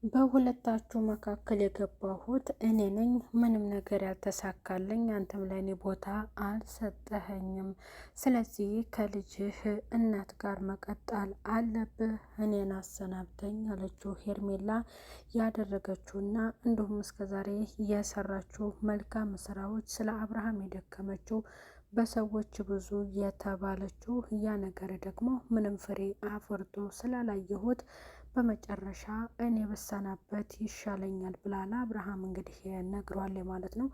በሁለታችሁ መካከል የገባሁት እኔ ነኝ። ምንም ነገር ያልተሳካልኝ፣ አንተም ለእኔ ቦታ አልሰጠኸኝም። ስለዚህ ከልጅህ እናት ጋር መቀጠል አለብህ፣ እኔን አሰናብተኝ አለችው። ሄርሜላ ያደረገችውና እንዲሁም እስከዛሬ የሰራችው መልካም ስራዎች፣ ስለ አብርሃም የደከመችው፣ በሰዎች ብዙ የተባለችው ያ ነገር ደግሞ ምንም ፍሬ አፍርቶ ስላላየሁት በመጨረሻ እኔ በሰናበት ይሻለኛል ብላላ አብርሃም እንግዲህ ነግሯል ማለት ነው።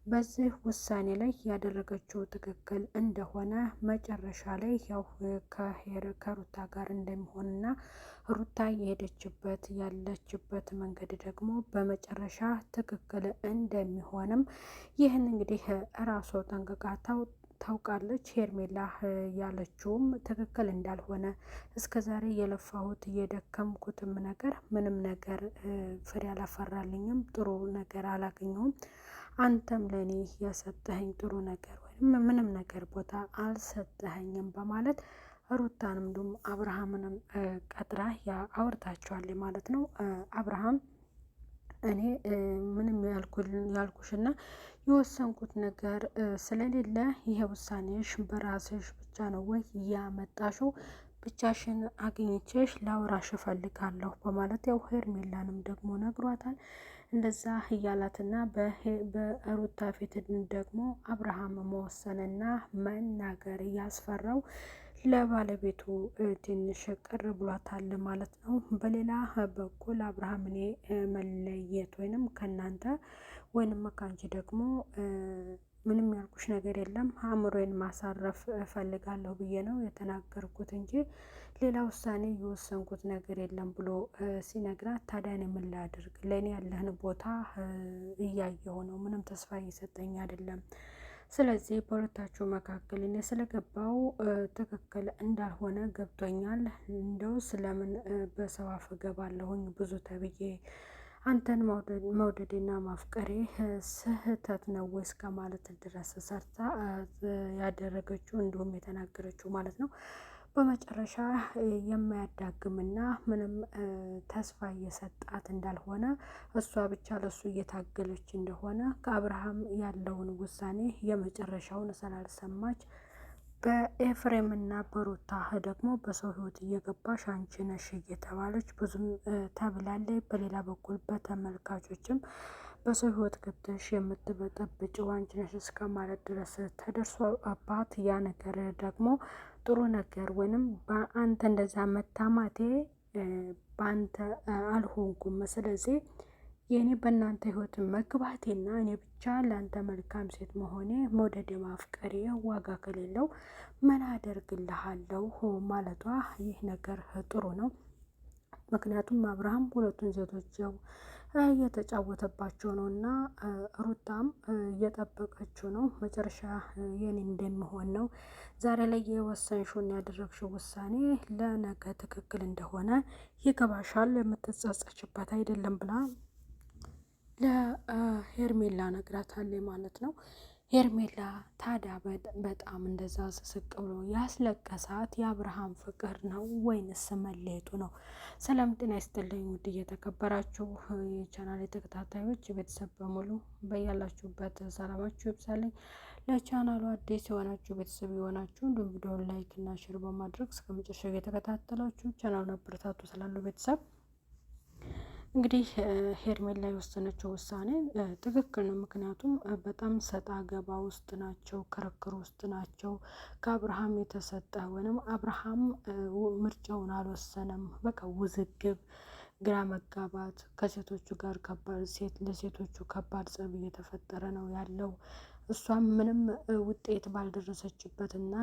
በዚህ ውሳኔ ላይ ያደረገችው ትክክል እንደሆነ መጨረሻ ላይ ያው ከሩታ ጋር እንደሚሆንና ሩታ የሄደችበት ያለችበት መንገድ ደግሞ በመጨረሻ ትክክል እንደሚሆንም ይህን እንግዲህ እራሷ ጠንቅቃ ታውቃለች። ሄርሜላ ያለችውም ትክክል እንዳልሆነ እስከ ዛሬ የለፋሁት የደከምኩትም ነገር ምንም ነገር ፍሬ አላፈራልኝም፣ ጥሩ ነገር አላገኘሁም። አንተም ለእኔ የሰጠኸኝ ጥሩ ነገር ወይም ምንም ነገር ቦታ አልሰጠኸኝም በማለት ሩታንም እንዲሁም አብርሃምንም ቀጥራ አውርታቸዋል ማለት ነው። አብርሃም እኔ ምንም ያልኩሽና የወሰንኩት ነገር ስለሌለ ይሄ ውሳኔሽ በራስሽ ብቻ ነው ወይ ያመጣሽው? ብቻሽን አግኝቼሽ ላውራሽ እፈልጋለሁ በማለት ያው ሄርሜላንም ደግሞ ነግሯታል። እንደዛ እያላትና በሩታ ፊት ደግሞ አብርሃም መወሰንና መናገር እያስፈራው ለባለቤቱ ትንሽ ቅር ብሏታል ማለት ነው። በሌላ በኩል አብርሃም እኔ መለየት ወይንም ከእናንተ ወይንም ከአንቺ ደግሞ ምንም ያልኩሽ ነገር የለም፣ አእምሮዬን ማሳረፍ እፈልጋለሁ ብዬ ነው የተናገርኩት እንጂ ሌላ ውሳኔ የወሰንኩት ነገር የለም ብሎ ሲነግራት፣ ታዲያ እኔ ምን ላድርግ? ለእኔ ያለህን ቦታ እያየሁ ነው፣ ምንም ተስፋ እየሰጠኝ አይደለም። ስለዚህ በሁለታችሁ መካከል እኔ ስለገባው ትክክል እንዳልሆነ ገብቶኛል። እንደው ስለምን በሰው አፍ እገባለሁኝ ብዙ ተብዬ አንተን መውደዴና ማፍቀሬ ስህተት ነው ወይስ ከማለት ድረስ ሰርታ ያደረገችው እንዲሁም የተናገረችው ማለት ነው። በመጨረሻ የማያዳግምና ምንም ተስፋ እየሰጣት እንዳልሆነ፣ እሷ ብቻ ለሱ እየታገለች እንደሆነ፣ ከአብርሃም ያለውን ውሳኔ የመጨረሻውን ስላልሰማች በኤፍሬምና በሩታ ደግሞ በሰው ሕይወት እየገባሽ አንቺ ነሽ እየተባለች ብዙም ተብላለች። በሌላ በኩል በተመልካቾችም በሰው ሕይወት ገብተሽ የምትበጠብጭው አንቺ ነሽ እስከ ማለት ድረስ ተደርሶ አባት ያ ነገር ደግሞ ጥሩ ነገር ወይንም በአንተ እንደዛ መታማቴ በአንተ አልሆንኩም። ስለዚህ የእኔ በእናንተ ህይወት መግባቴና እኔ ብቻ ለአንተ መልካም ሴት መሆኔ መውደድ ማፍቀሬ ዋጋ ከሌለው ምን አደርግልሃለሁ ማለቷ ይህ ነገር ጥሩ ነው። ምክንያቱም አብርሃም ሁለቱን ሴቶች እየተጫወተባቸው ነው እና ሩታም እየጠበቀችው ነው መጨረሻ የኔ እንደሚሆን ነው። ዛሬ ላይ የወሰንሽውን ያደረግሽው ውሳኔ ለነገ ትክክል እንደሆነ ይገባሻል፣ የምትጸጸችበት አይደለም ብላ ለሄርሜላ ነግራታለች ማለት ነው። ሄርሜላ ታዲያ በጣም እንደዛ ስስቅ ብሎ ያስለቀሳት የአብርሃም ፍቅር ነው ወይንስ መለየቱ ነው? ሰላም ጤና ይስጥልኝ ውድ እየተከበራችሁ የቻናል ተከታታዮች ቤተሰብ በሙሉ በያላችሁበት ሰላማችሁ ይብዛልኝ። ለቻናሉ አዲስ የሆናችሁ ቤተሰብ የሆናችሁ እንዲሁም ቪዲዮውን ላይክ እና ሼር በማድረግ እስከ መጨረሻው እየተከታተላችሁ ቻናሉን አበረታቱ ስላለው ቤተሰብ እንግዲህ ሄርሜላ የወሰነችው ውሳኔ ትክክል ነው። ምክንያቱም በጣም ሰጣ ገባ ውስጥ ናቸው፣ ክርክር ውስጥ ናቸው። ከአብርሃም የተሰጠ ወይም አብርሃም ምርጫውን አልወሰነም። በቃ ውዝግብ፣ ግራ መጋባት፣ ከሴቶቹ ጋር ለሴቶቹ ከባድ ጸብ እየተፈጠረ ነው ያለው። እሷም ምንም ውጤት ባልደረሰችበት እና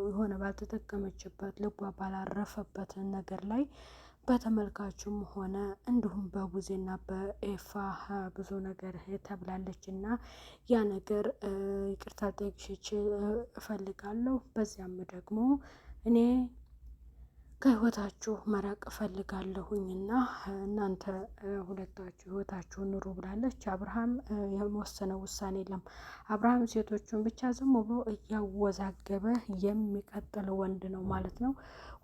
የሆነ ባልተጠቀመችበት ልቧ ባላረፈበት ነገር ላይ በተመልካቹም ሆነ እንዲሁም በቡዜና በኤፋ ብዙ ነገር ተብላለች እና ያ ነገር ይቅርታ ጠይቅሽ እፈልጋለሁ። በዚያም ደግሞ እኔ ከህይወታችሁ መራቅ እፈልጋለሁኝና እናንተ ሁለታችሁ ህይወታችሁን ኑሩ ብላለች። አብርሃም የወሰነው ውሳኔ የለም። አብርሃም ሴቶቹን ብቻ ዝም ብሎ እያወዛገበ የሚቀጥል ወንድ ነው ማለት ነው።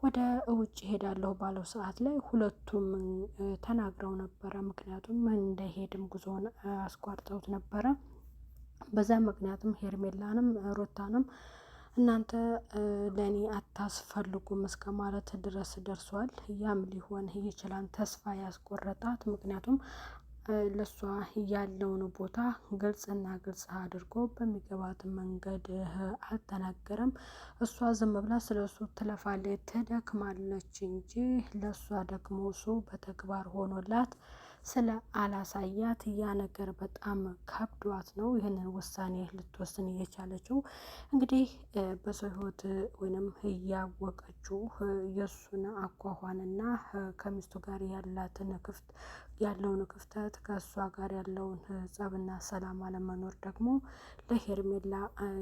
ወደ ውጭ ሄዳለሁ ባለው ሰዓት ላይ ሁለቱም ተናግረው ነበረ። ምክንያቱም እንዳይሄድም ጉዞውን አስቋርጠውት ነበረ። በዛ ምክንያቱም ሄርሜላንም ሩታንም እናንተ ለእኔ አታስፈልጉም እስከ ማለት ድረስ ደርሷል። ያም ሊሆን ይችላል ተስፋ ያስቆረጣት። ምክንያቱም ለእሷ ያለውን ቦታ ግልጽና ግልጽ አድርጎ በሚገባት መንገድ አልተናገረም። እሷ ዝም ብላ ስለ እሱ ትለፋለች፣ ትደክማለች እንጂ ለእሷ ደግሞ እሱ በተግባር ሆኖላት ስለ አላሳያት ያ ነገር በጣም ከብዷት ነው ይህንን ውሳኔ ልትወስን እየቻለችው። እንግዲህ በሰው ህይወት ወይንም እያወቀችው የእሱን አኳኋንና ከሚስቱ ጋር ያለውን ክፍተት ከእሷ ጋር ያለውን ጸብና ሰላም አለመኖር ደግሞ ለሄርሜላ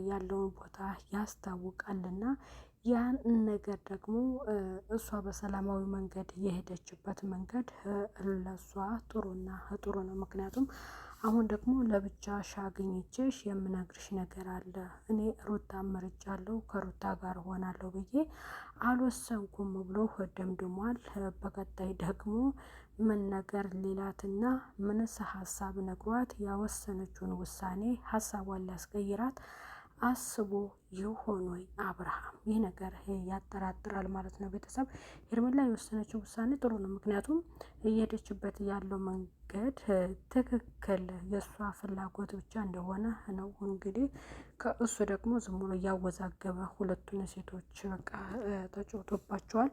ያለውን ቦታ ያስታውቃልና ያን ነገር ደግሞ እሷ በሰላማዊ መንገድ የሄደችበት መንገድ ለእሷ ጥሩና ጥሩ ነው። ምክንያቱም አሁን ደግሞ ለብቻሽ አግኝቼሽ የምነግርሽ ነገር አለ። እኔ ሩታ መርጫለሁ፣ ከሩታ ጋር ሆናለሁ ብዬ አልወሰንኩም ብሎ ደምድሟል። በቀጣይ ደግሞ ምን ነገር ሌላትና ምንስ ሀሳብ ነግሯት ያወሰነችውን ውሳኔ ሀሳቧን ሊያስቀይራት አስቦ ይሆን ወይ አብርሃም? ይህ ነገር ያጠራጥራል ማለት ነው። ቤተሰብ ሄርሜላ የወሰነችው ውሳኔ ጥሩ ነው። ምክንያቱም እየሄደችበት ያለው መንገድ ትክክል የእሷ ፍላጎት ብቻ እንደሆነ ነው። እንግዲህ ከእሱ ደግሞ ዝም ብሎ እያወዛገበ ሁለቱን ሴቶች በቃ ተጫውቶባቸዋል።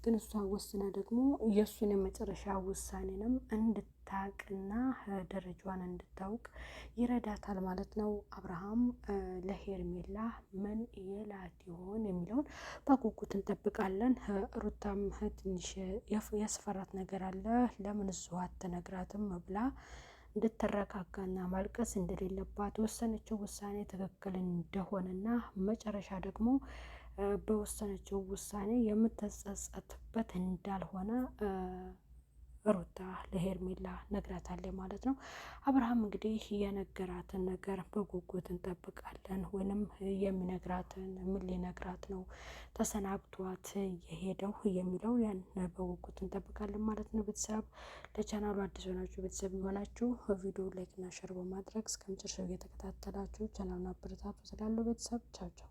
ግን እሷ ወስና ደግሞ የእሱን የመጨረሻ ውሳኔንም እንድታቅና ደረጃዋን እንድታውቅ ይረዳታል ማለት ነው። አብርሃም ለሄርሜላ ምን ይላት ይሆን የሚለውን በጉጉት እንጠብቃለን። ሩታም ትንሽ ያስፈራት ነገር አለ። ለምን እሷ አትነግራትም ብላ እንድትረጋጋና ማልቀስ እንደሌለባት ወሰነችው ውሳኔ ትክክል እንደሆነና መጨረሻ ደግሞ በወሰነችው ውሳኔ የምትጸጸትበት እንዳልሆነ ሩታ ለሄርሜላ ነግራታለች ማለት ነው። አብርሃም እንግዲህ የነገራትን ነገር በጉጉት እንጠብቃለን። ወይንም የሚነግራትን ምን ሊነግራት ነው ተሰናብቷት የሄደው የሚለው ያን በጉጉት እንጠብቃለን ማለት ነው። ቤተሰብ ለቻናሉ አዲስ ሆናችሁ ቤተሰብ የሆናችሁ ቪዲዮ ላይክ እና ሸር በማድረግ እስከ መጨረሻው እየተከታተላችሁ ቻናሉን አበረታቱ ስላለው ቤተሰብ ቻው ቻው።